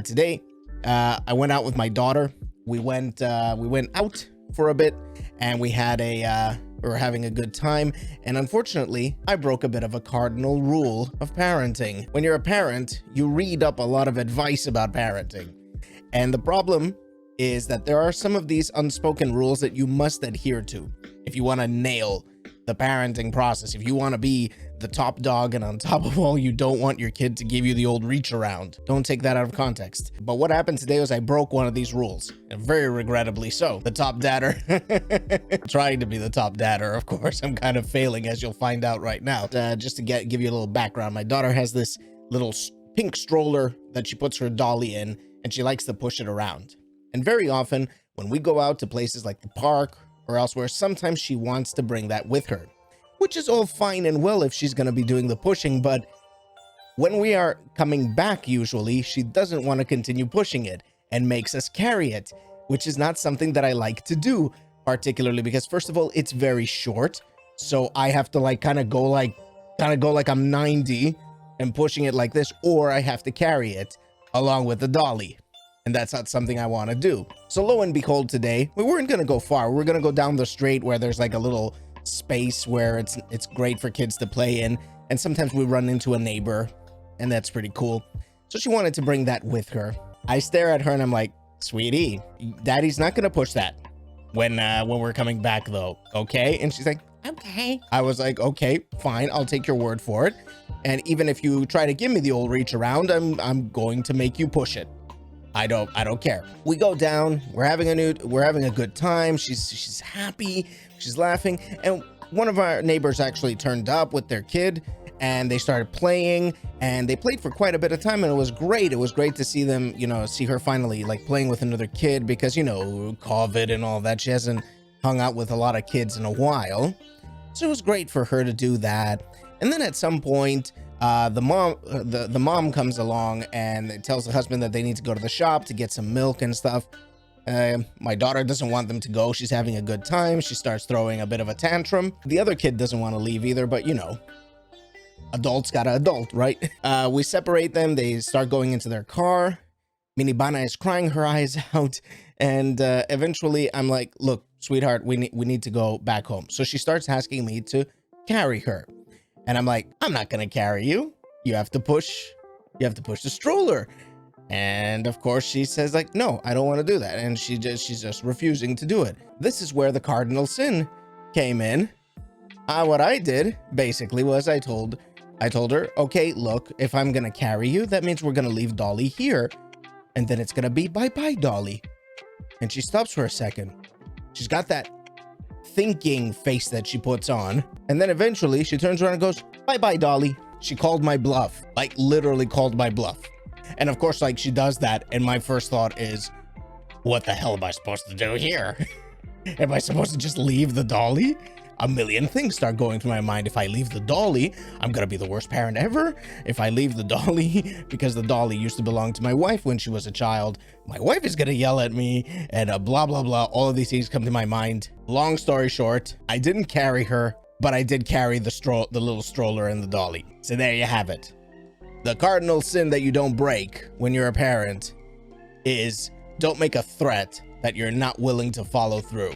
Today, I went out with my daughter. We went out for a bit, and we were having a good time. And unfortunately, I broke a bit of a cardinal rule of parenting. When you're a parent, you read up a lot of advice about parenting. And the problem is that there are some of these unspoken rules that you must adhere to if you want to nail the parenting process. If you want to be the top dog, and on top of all, you don't want your kid to give you the old reach around. Don't take that out of context. But what happened today was I broke one of these rules, and very regrettably so. The top dadder, trying to be the top dadder, of course. I'm kind of failing, as you'll find out right now. Just to give you a little background, my daughter has this little pink stroller that she puts her dolly in, and she likes to push it around. And very often, when we go out to places like the park or elsewhere, sometimes she wants to bring that with her, which is all fine and well if she's going to be doing the pushing. But when we are coming back, usually she doesn't want to continue pushing it and makes us carry it, which is not something that I like to do, particularly because, first of all, it's very short. So I have to kind of go like I'm 90 and pushing it like this, or I have to carry it along with the dolly. And that's not something I want to do. So lo and behold, today, we weren't going to go far. We're going to go down the street where there's like a little space where it's great for kids to play in. And sometimes we run into a neighbor, and that's pretty cool. So she wanted to bring that with her. I stare at her and I'm like, sweetie, daddy's not going to push that when we're coming back though. Okay. And she's like, okay. I was like, okay, fine. I'll take your word for it. And even if you try to give me the old reach around, I'm going to make you push it. I don't care. We go down, we're having a good time. She's happy, she's laughing. And one of our neighbors actually turned up with their kid, and they started playing, and they played for quite a bit of time, and it was great. It was great to see them, see her finally like playing with another kid, because, COVID and all that. She hasn't hung out with a lot of kids in a while. So it was great for her to do that. And then at some point, the mom comes along and tells the husband that they need to go to the shop to get some milk and stuff. My daughter doesn't want them to go. She's having a good time. She starts throwing a bit of a tantrum. The other kid doesn't want to leave either, but adults gotta adult, right? We separate them. They start going into their car. Minibana is crying her eyes out. And eventually I'm like, look, sweetheart, we need to go back home. So she starts asking me to carry her. And I'm like, I'm not going to carry you. You have to push the stroller. And of course she says like, no, I don't want to do that. And she's just refusing to do it. This is where the cardinal sin came in. What I did basically was I told her, okay, look, if I'm going to carry you, that means we're going to leave Dolly here. And then it's going to be bye-bye, Dolly. And she stops for a second. She's got that thinking face that she puts on, and then eventually she turns around and goes, bye-bye, Dolly. She called my bluff, like literally called my bluff. And of course, like, she does that, and my first thought is, what the hell am I supposed to do here? Am I supposed to just leave the dolly? A million things start going through my mind. If I leave the dolly, I'm gonna be the worst parent ever. If I leave the dolly, because the dolly used to belong to my wife when she was a child, my wife is gonna yell at me, and blah, blah, blah. All of these things come to my mind. Long story short, I didn't carry her, but I did carry the little stroller and the dolly. So there you have it. The cardinal sin that you don't break when you're a parent is don't make a threat that you're not willing to follow through.